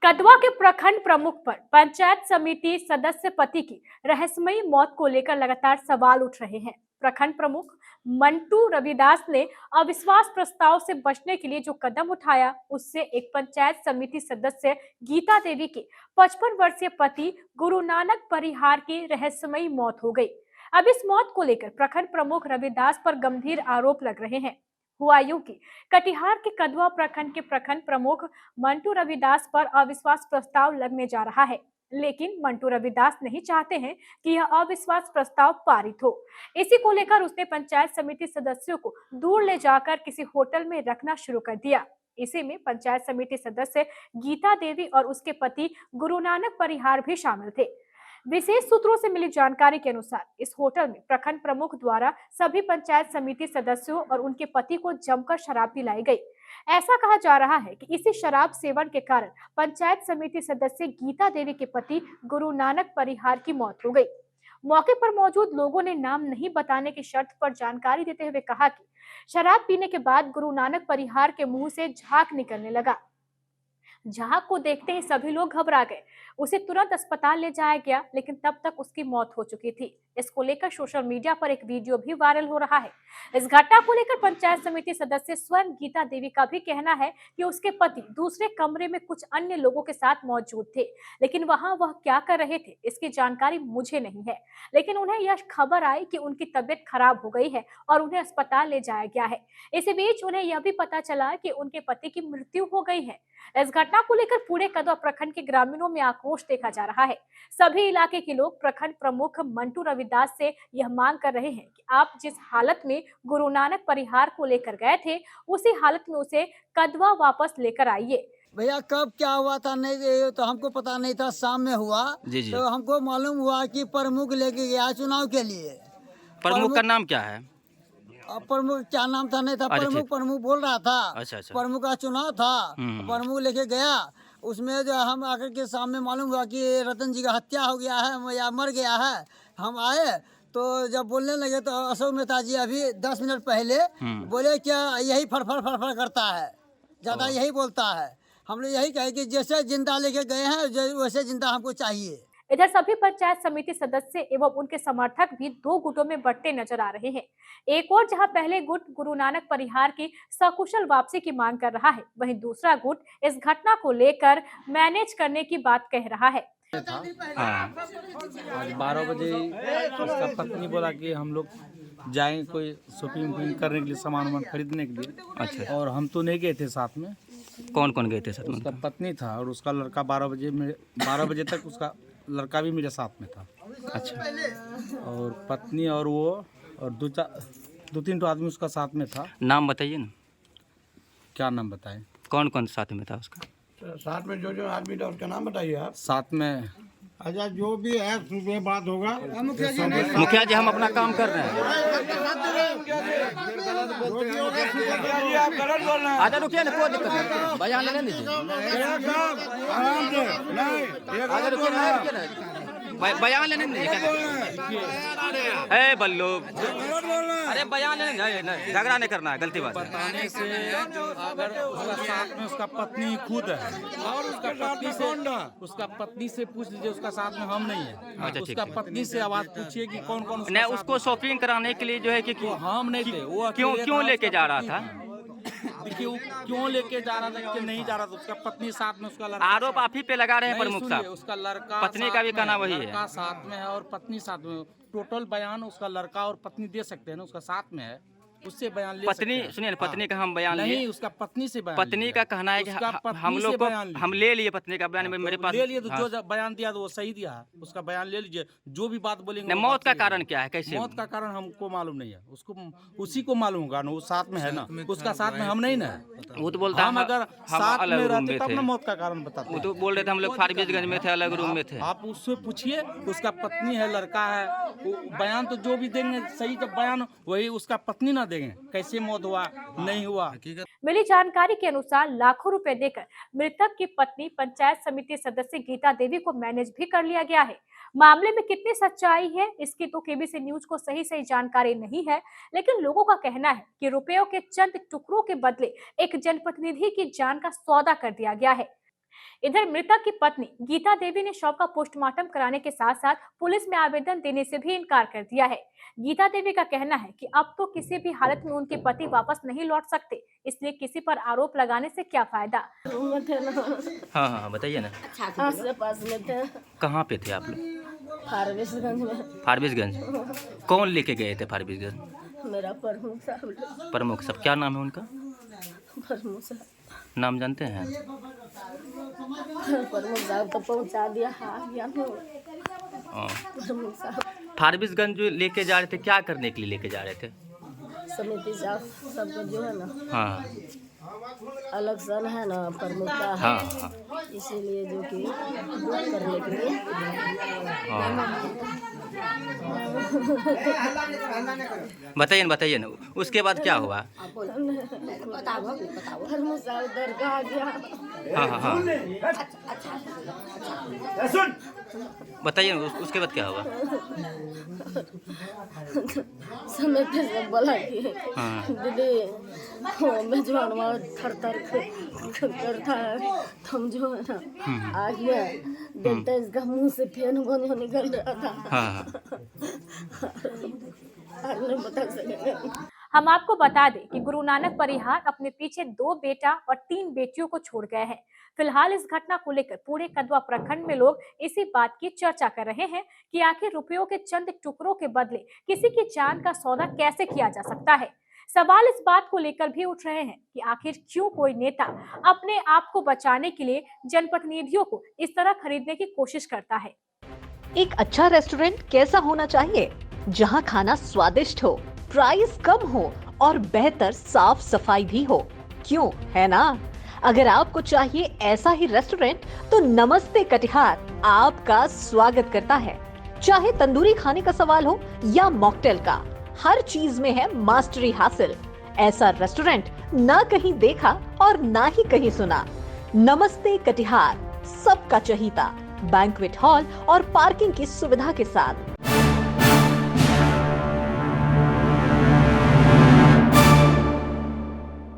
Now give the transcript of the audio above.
कदवा के प्रखंड प्रमुख पर पंचायत समिति सदस्य पति की रहस्यमयी मौत को लेकर लगातार सवाल उठ रहे हैं। प्रखंड प्रमुख मंटू रविदास ने अविश्वास प्रस्ताव से बचने के लिए जो कदम उठाया, उससे एक पंचायत समिति सदस्य गीता देवी के 55 वर्षीय पति गुरु नानक परिहार की रहस्यमयी मौत हो गई। अब इस मौत को लेकर प्रखंड प्रमुख रविदास पर गंभीर आरोप लग रहे हैं। हुआ यूं कि कटिहार के कदवा प्रखंड के प्रखंड प्रमुख मंटू रविदास पर अविश्वास प्रस्ताव लगने जा रहा है, लेकिन मंटू रविदास नहीं चाहते हैं कि यह अविश्वास प्रस्ताव पारित हो। इसी को लेकर उसने पंचायत समिति सदस्यों को दूर ले जाकर किसी होटल में रखना शुरू कर दिया। इसी में पंचायत समिति सदस्य गीता देवी और उसके पति गुरु नानक परिहार भी शामिल थे। विशेष सूत्रों से मिली जानकारी के अनुसार इस होटल में प्रखंड प्रमुख द्वारा सभी पंचायत समिति सदस्यों और उनके पति को जमकर शराब पिलाई गई। ऐसा कहा जा रहा है कि इसी शराब सेवन के कारण पंचायत समिति सदस्य गीता देवी के पति गुरु नानक परिहार की मौत हो गई। मौके पर मौजूद लोगों ने नाम नहीं बताने की शर्त पर जानकारी देते हुए कहा कि शराब पीने के बाद गुरु नानक परिहार के मुंह से झाग निकलने लगा। झाग को देखते ही सभी लोग घबरा गए। उसे तुरंत अस्पताल ले जाया गया, लेकिन तब तक उसकी मौत हो चुकी थी। इसको लेकर सोशल मीडिया पर एक वीडियो भी वायरल हो रहा है। इस घटना को लेकर पंचायत समिति सदस्य स्वयं गीता देवी का भी कहना है कि उसके पति दूसरे कमरे में कुछ अन्य लोगों के साथ मौजूद थे, लेकिन वहां वह क्या कर रहे थे इसकी जानकारी मुझे नहीं है। लेकिन उन्हें यह खबर आई कि उनकी तबीयत खराब हो गई है और उन्हें अस्पताल ले जाया गया है। इसी बीच उन्हें यह भी पता चला कि उनके पति की मृत्यु हो गई है। इस घटना को लेकर पूरे कदवा प्रखंड के ग्रामीणों में आक्रोश देखा जा रहा है। सभी इलाके के लोग प्रखंड प्रमुख मंटू रविदास से यह मांग कर रहे हैं कि आप जिस हालत में गुरु नानक परिहार को लेकर गए थे, उसी हालत में उसे कदवा वापस लेकर आइए। भैया कब क्या हुआ था नहीं ये तो हमको पता नहीं था। शाम में हुआ जी। तो हमको मालूम हुआ कि प्रमुख लेके गया चुनाव के लिए। प्रमुख का नाम क्या है? प्रमुख क्या नाम था नहीं था। प्रमुख बोल रहा था। अच्छा। प्रमुख का चुनाव था। प्रमुख लेके गया। उसमें जो हम आकर के सामने मालूम हुआ कि रतन जी का हत्या हो गया है या मर गया है। हम आए तो जब बोलने लगे तो अशोक मेहता जी अभी 10 मिनट पहले बोले क्या यही फड़फड़ फड़फड़ करता है, ज्यादा यही बोलता है। हम लोग यही कहे कि जैसे जिंदा लेके गए हैं वैसे जिंदा हमको चाहिए। इधर सभी पंचायत समिति सदस्य एवं उनके समर्थक भी दो गुटों में बंटे नजर आ रहे हैं। एक और जहां पहले गुट गुरु नानक परिहार की सकुशल वापसी की मांग कर रहा है, वहीं दूसरा गुट इस घटना को लेकर मैनेज करने की बात कह रहा है। आज 12 बजे उसका पत्नी बोला कि हम लोग जाएं कोई शॉपिंग करने के लिए, सामान खरीदने के लिए। अच्छा। और हम तो नहीं गए थे साथ में। कौन कौन गए थे साथ में? उसका पत्नी था और उसका लड़का 12 बजे तक उसका लड़का भी मेरे साथ में था। अच्छा। और पत्नी और वो और दो तीन तो आदमी उसका साथ में था। नाम बताइए ना। क्या नाम बताएं? कौन कौन साथ में था उसका? साथ में जो आदमी था उसका नाम बताइए आप। साथ में अच्छा जो भी है सुबह बात होगा। मुखिया जी हम अपना काम कर रहे हैं। आजा रुकिए ना, कोई दिक्कत नहीं, बयान लेने दीजिए। आजा रुकिए ना, बयान लेने दीजिए। ए बल्लू, अरे बयान लेने, झगड़ा नहीं करना है, गलती बात है। बताने से अगर उसका साथ में उसका पत्नी खुद है और उसका पत्नी से पूछ लीजिए, उसका साथ में हम नहीं है। अच्छा, ठीक उसका है। पत्नी से आवाज पूछिए कि कौन कौन नहीं, उसको शॉपिंग कराने के लिए जो है कि हम नहीं थे। वो क्यों लेके जा रहा था? देखिए वो क्यों लेके जा रहा था कि नहीं जा रहा था। उसका पत्नी साथ में, उसका लड़का। आरोप आप ही पे लगा रहे हैं प्रमुख साहब। उसका लड़का पत्नी का भी कहना वही है। लड़का साथ में है और पत्नी साथ में। टोटल बयान उसका लड़का और पत्नी दे सकते हैं ना, उसका साथ में है, उससे बयान ले सकते पत्नी हैं। सुनिए, पत्नी का हम बयान नहीं, लिए। उसका पत्नी से बयान पत्नी लिया। का कहना है कि उसका पत्नी हम से लोग को बयान लिया। हम ले लिए पत्नी का बयान, मेरे पास ले लिए तो हाँ। जो बयान दिया तो वो सही दिया है। उसका बयान ले लीजिए, जो भी बात बोलेंगे। नहीं, वो मौत बात का सही कारण है। क्या है, कैसे? मौत का कारण हमको मालूम नहीं है, उसको उसी को मालूम होगा ना, वो साथ में है ना। उसका साथ में हम नहीं ना। वो तो बोलता हम अगर हम साथ अलग में रूम रहते में तब थे। ना मौत का कारण बताते। वो तो बोल रहे थे हम लोग फारबिसगंज में थे, अलग रूम में थे। आप उससे पूछिए, उसका पत्नी है, लड़का है। वो बयान तो जो भी देंगे सही, जब बयान वही उसका पत्नी ना देंगे कैसे मौत हुआ नहीं हुआ। मिली जानकारी के अनुसार लाखों रुपए देकर मृतक की पत्नी पंचायत समिति सदस्य गीता देवी को मैनेज भी कर लिया गया है। मामले में कितनी सच्चाई है इसकी तो केबीसी न्यूज को सही जानकारी नहीं है, लेकिन लोगों का कहना है कि रुपयों के चंद टुकड़ों के बदले एक जनप्रतिनिधि की जान का सौदा कर दिया गया है। इधर मृतक की पत्नी गीता देवी ने शव का पोस्टमार्टम कराने के साथ साथ पुलिस में आवेदन देने से भी इनकार कर दिया है। गीता देवी का कहना है कि अब तो किसी भी हालत में उनके पति वापस नहीं लौट सकते, इसलिए किसी पर आरोप लगाने से क्या फायदा। हाँ हाँ बताइए ना। आस पास में थे। कहाँ पे थे आप लोग? फारबिसगंज में। फारबिसगंज। कौन लेके गए थे फारबिसगंज? मेरा प्रमुख साहब। प्रमुख साहब, क्या नाम है उनका? प्रमुख साहब। नाम जानते हैं? प्रमुख साहब तो पहुंचा दिया। प्रमुख साहब फारबिसगंज जो लेके जा रहे थे, क्या करने के लिए लेके जा रहे थे? समिति साहब सबका जो है ना, हाँ इलेक्शन है ना प्रमुख का, हाँ हाँ इसीलिए जो कि वोट करने के लिए। बताइए बताइए ना, उसके बाद क्या हुआ? प्रमुख साहब दरगाह गया। हाँ हाँ हाँ बताइए ना, उसके बाद क्या हुआ? समिति से बोला कि हाँ दीदी मेजबान थर करता है, हम जो है ना आ गया, देखते इसका मुंह से फेन गोनिया निकल रहा था। हाँ आज नहीं बता सकेंगे। हम आपको बता दें कि गुरु नानक परिहार अपने पीछे 2 बेटा और 3 बेटियों को छोड़ गए हैं। फिलहाल इस घटना को लेकर पूरे कदवा प्रखंड में लोग इसी बात की चर्चा कर रहे हैं कि आखिर रुपयों के चंद टुकड़ों के बदले किसी की जान का सौदा कैसे किया जा सकता है। सवाल इस बात को लेकर भी उठ रहे हैं कि आखिर क्यों कोई नेता अपने आप को बचाने के लिए जनप्रतिनिधियों को इस तरह खरीदने की कोशिश करता है। एक अच्छा रेस्टोरेंट कैसा होना चाहिए? जहां खाना स्वादिष्ट हो, प्राइस कम हो और बेहतर साफ सफाई भी हो, क्यों है ना? अगर आपको चाहिए ऐसा ही रेस्टोरेंट तो नमस्ते कटिहार आपका स्वागत करता है। चाहे तंदूरी खाने का सवाल हो या मॉकटेल का, हर चीज में है मास्टरी हासिल। ऐसा रेस्टोरेंट ना कहीं देखा और ना ही कहीं सुना। नमस्ते कटिहार सबका चहीता, बैंक्वेट हॉल और पार्किंग की सुविधा के साथ